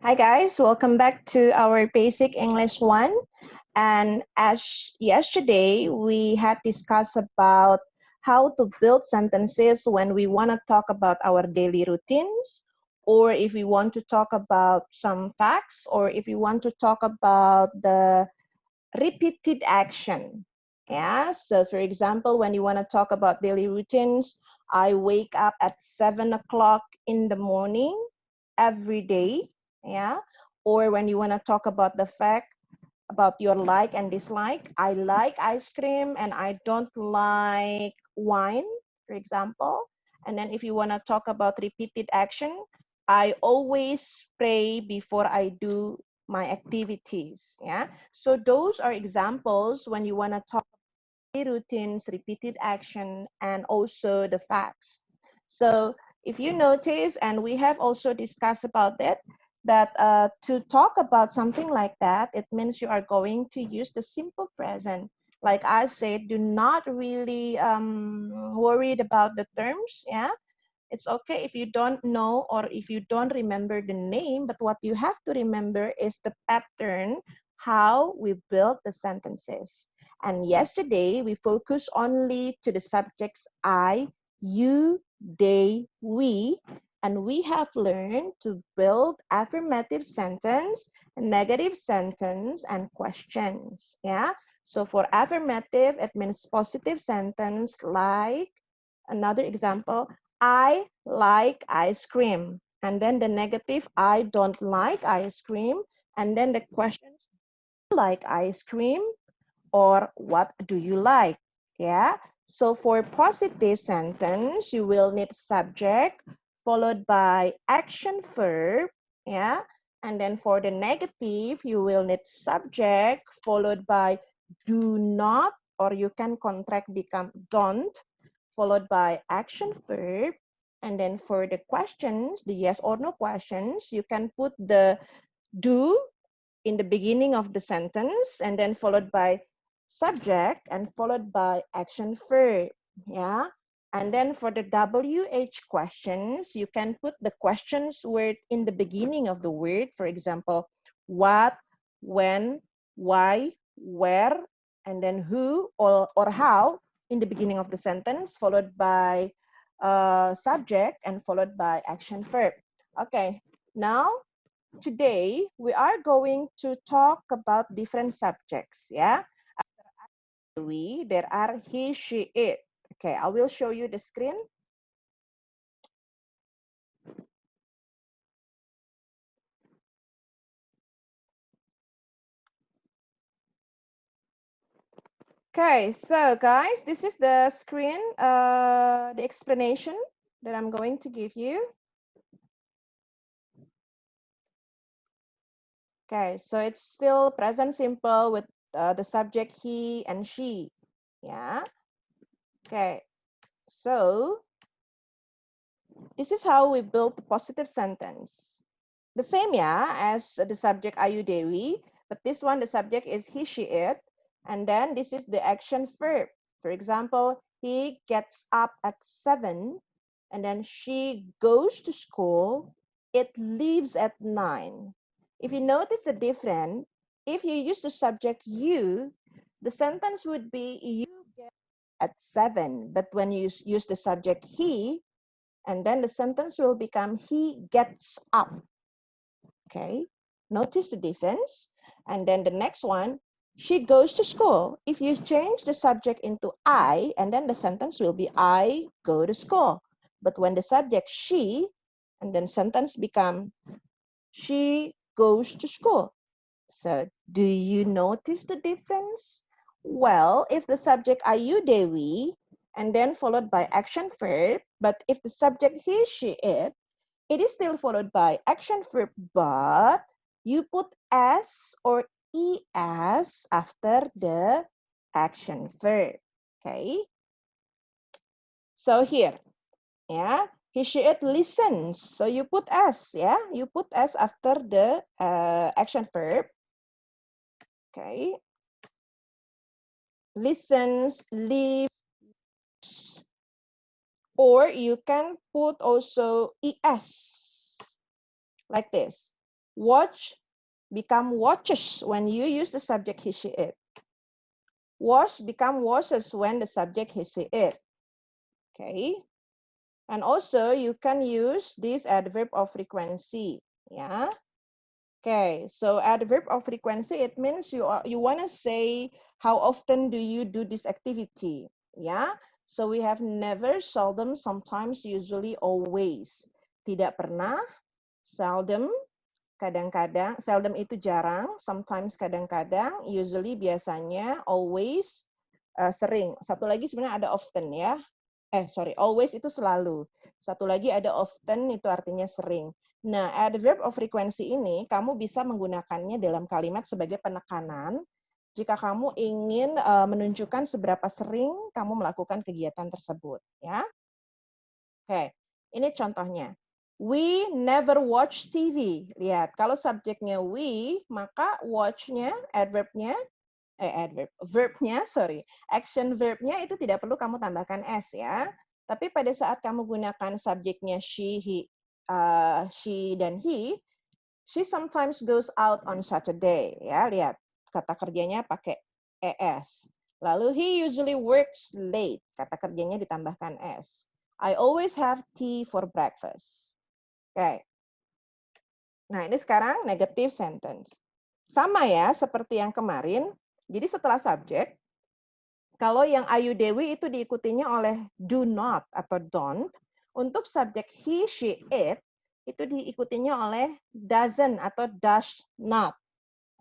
Hi guys, welcome back to our Basic English 1. And as yesterday, we had discussed about how to build sentences when we want to talk about our daily routines, or if we want to talk about some facts, or if we want to talk about the repeated action. Yeah, so for example, when you want to talk about daily routines, I wake up at 7 o'clock in the morning every day. Yeah, or when you want to talk about the fact about your like and dislike, I like ice cream and I don't like wine, for example. And then if you want to talk about repeated action, I always pray before I do my activities. Yeah, so those are examples when you want to talk routines, repeated action, and also the facts. So if you notice, and we have also discussed about that, to talk about something like that, it means you are going to use the simple present. Like I said, do not really worried about the terms, yeah? It's okay if you don't know or if you don't remember the name, but what you have to remember is the pattern, how we build the sentences. And yesterday, we focused only to the subjects I, you, they, we, and we have learned to build affirmative sentence, negative sentence, and questions. Yeah. So for affirmative, it means positive sentence like another example, I like ice cream. And then the negative, I don't like ice cream. And then the question, like ice cream or what do you like? Yeah. So for positive sentence, you will need subject followed by action verb. Yeah. And then for the negative, you will need subject followed by do not, or you can contract become don't, followed by action verb. And then for the questions, the yes or no questions, you can put the do in the beginning of the sentence and then followed by subject and followed by action verb. Yeah. And then for the WH questions, you can put the questions word in the beginning of the word. For example, what, when, why, where, and then who or how in the beginning of the sentence, followed by subject and followed by action verb. Okay, now today we are going to talk about different subjects. Yeah, there are he, she, it. Okay, I will show you the screen. Okay, so guys, this is the screen, the explanation that I'm going to give you. Okay, so it's still present simple with the subject he and she. Yeah. Okay, so this is how we build the positive sentence. The same, yeah, as the subject Ayu Dewi, but this one, the subject is he, she, it. And then this is the action verb. For example, he gets up at 7, and then she goes to school. It leaves at 9. If you notice the difference, if you use the subject you, the sentence would be you get at 7. But when you use the subject he, and then the sentence will become he gets up. Okay, notice the difference. And then the next one, she goes to school. If you change the subject into I, and then the sentence will be I go to school. But when the subject she, and then sentence become she goes to school. So do you notice the difference? Well, if the subject Ayu Dewi, and then followed by action verb, but if the subject he, she, it is still followed by action verb, but you put s or es after the action verb. Okay. So here, yeah, he, she, it listens. So you put s, yeah, you put s after the action verb. Okay. Listens, lives, or you can put also es like this. Watch become watches when you use the subject he, she, it. Wash become washes when the subject he, she, it. Okay. And also you can use this adverb of frequency. Yeah. Okay. So adverb of frequency, it means you want to say how often do you do this activity. Yeah. So we have never, seldom, sometimes, usually, always. Tidak pernah, seldom, kadang-kadang, seldom itu jarang, sometimes kadang-kadang, usually biasanya, always sering. Satu lagi sebenarnya ada often ya. Always itu selalu. Satu lagi ada often, itu artinya sering. Nah, adverb of frequency ini kamu bisa menggunakannya dalam kalimat sebagai penekanan jika kamu ingin menunjukkan seberapa sering kamu melakukan kegiatan tersebut, ya. Oke, ini contohnya. We never watch TV. Lihat, kalau subjeknya we, maka watch-nya, action verbnya itu tidak perlu kamu tambahkan s ya. Tapi pada saat kamu gunakan subjeknya she dan he, she sometimes goes out on Saturday. Ya, lihat kata kerjanya pakai es. Lalu he usually works late. Kata kerjanya ditambahkan s. I always have tea for breakfast. Oke. Okay. Nah, ini sekarang negative sentence. Sama ya, seperti yang kemarin. Jadi setelah subjek, kalau yang Ayu Dewi itu diikutinya oleh do not atau don't, untuk subjek he, she, it, itu diikutinya oleh doesn't atau does not.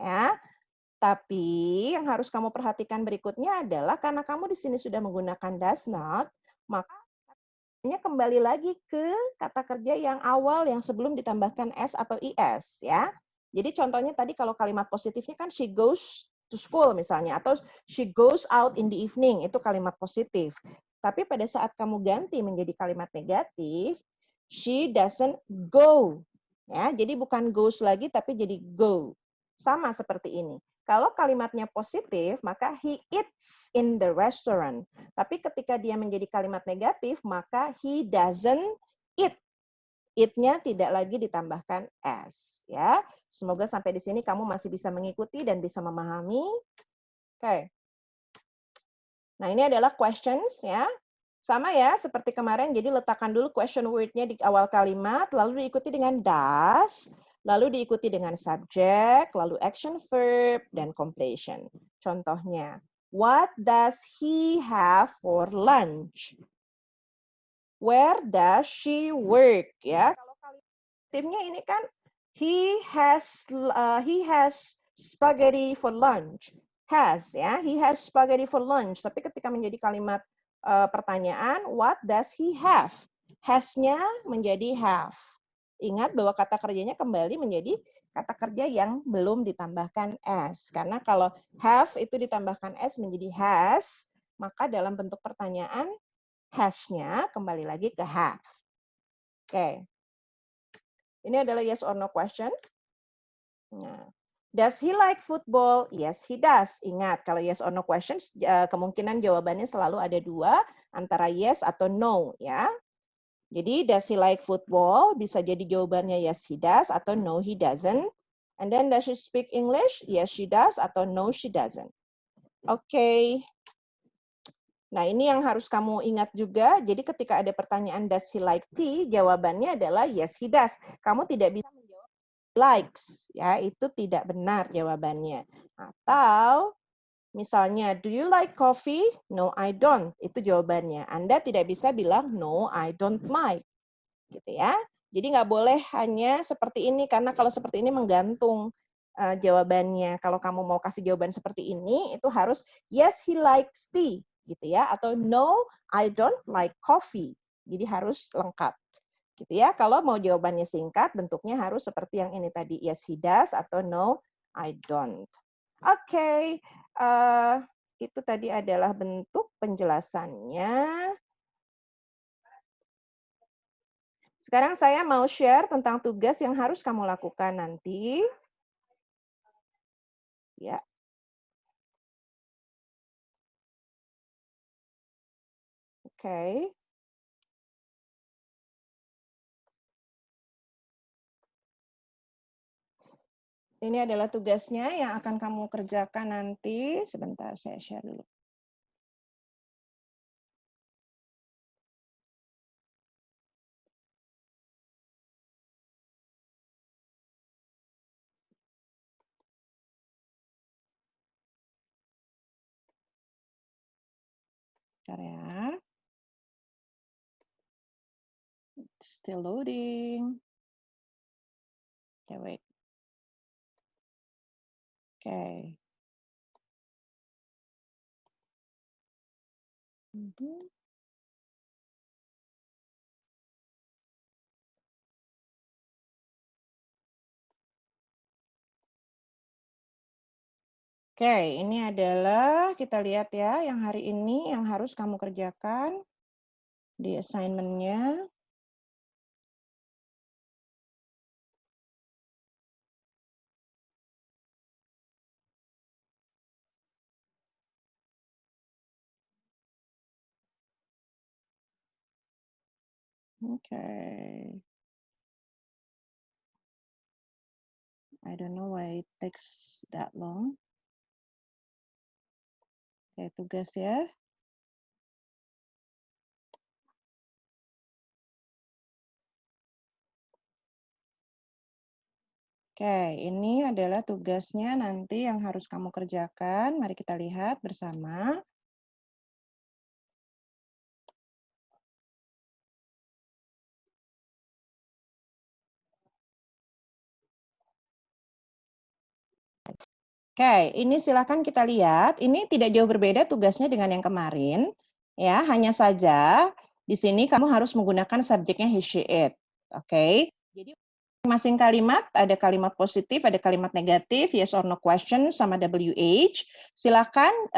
Ya. Tapi yang harus kamu perhatikan berikutnya adalah karena kamu di sini sudah menggunakan does not, maka kembali lagi ke kata kerja yang awal yang sebelum ditambahkan s atau is ya. Jadi contohnya tadi kalau kalimat positifnya kan she goes to school misalnya atau she goes out in the evening, itu kalimat positif. Tapi pada saat kamu ganti menjadi kalimat negatif, she doesn't go. Ya, jadi bukan goes lagi tapi jadi go. Sama seperti ini. Kalau kalimatnya positif, maka he eats in the restaurant. Tapi ketika dia menjadi kalimat negatif, maka he doesn't eat. Eat-nya tidak lagi ditambahkan s. Ya, semoga sampai di sini kamu masih bisa mengikuti dan bisa memahami. Oke. Nah, ini adalah questions ya. Sama ya, seperti kemarin. Jadi letakkan dulu question word-nya di awal kalimat, lalu diikuti dengan does, lalu diikuti dengan subject, lalu action verb, dan completion. Contohnya, what does he have for lunch? Where does she work? Ya, kalau kalimatnya ini kan he has spaghetti for lunch. Has ya, he has spaghetti for lunch. Tapi ketika menjadi kalimat pertanyaan, what does he have? Has-nya menjadi have. Ingat bahwa kata kerjanya kembali menjadi kata kerja yang belum ditambahkan s. Karena kalau have itu ditambahkan s menjadi has, maka dalam bentuk pertanyaan has-nya kembali lagi ke have. Oke. Ini adalah yes or no question. Nah. Does he like football? Yes, he does. Ingat, kalau yes or no questions, kemungkinan jawabannya selalu ada dua, antara yes atau no. Ya. Jadi, does he like football? Bisa jadi jawabannya yes, he does, atau no, he doesn't. And then, does she speak English? Yes, she does, atau no, she doesn't. Oke. Nah, ini yang harus kamu ingat juga. Jadi, ketika ada pertanyaan, does he like tea? Jawabannya adalah yes, he does. Kamu tidak bisa menjawab likes. Ya, itu tidak benar jawabannya. Atau, misalnya, do you like coffee? No, I don't. Itu jawabannya. Anda tidak bisa bilang, no, I don't like. Gitu ya. Jadi nggak boleh hanya seperti ini, karena kalau seperti ini menggantung jawabannya. Kalau kamu mau kasih jawaban seperti ini, itu harus, yes, he likes tea. Gitu ya. Atau, no, I don't like coffee. Jadi harus lengkap. Gitu ya. Kalau mau jawabannya singkat, bentuknya harus seperti yang ini tadi. Yes, he does, atau no, I don't. Oke, itu tadi adalah bentuk penjelasannya. Sekarang saya mau share tentang tugas yang harus kamu lakukan nanti. Ya. Oke. Ini adalah tugasnya yang akan kamu kerjakan nanti. Sebentar, saya share dulu. Bentar ya. It's still loading. Okay, wait. Okay. Oke, ini adalah kita lihat ya yang hari ini yang harus kamu kerjakan di assignment-nya. Okay. I don't know why it takes that long. Oke, tugas ya. Oke, ini adalah tugasnya nanti yang harus kamu kerjakan. Mari kita lihat bersama. Oke, ini silakan kita lihat. Ini tidak jauh berbeda tugasnya dengan yang kemarin. Ya, hanya saja di sini kamu harus menggunakan subjeknya he, she, it. Oke. Jadi masing-masing kalimat, ada kalimat positif, ada kalimat negatif, yes or no question, sama WH. Silakan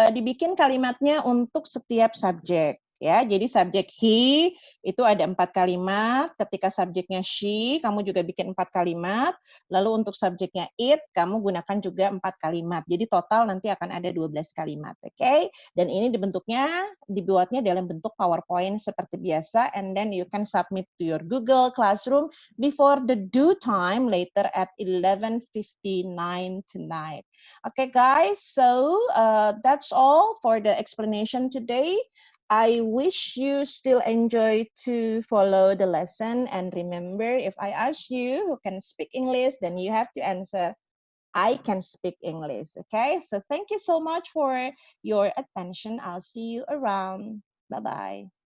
dibikin kalimatnya untuk setiap subjek. Ya, jadi subjek he itu ada 4 kalimat. Ketika subjeknya she, kamu juga bikin 4 kalimat. Lalu untuk subjeknya it, kamu gunakan juga 4 kalimat. Jadi total nanti akan ada 12 kalimat. Oke? Dan ini dibuatnya dalam bentuk PowerPoint seperti biasa. And then you can submit to your Google Classroom before the due time later at 11:59 tonight. Okay, guys, so that's all for the explanation today. I wish you still enjoy to follow the lesson, and remember, if I ask you who can speak English, then you have to answer, I can speak English. Okay, so thank you so much for your attention. I'll see you around. Bye-bye.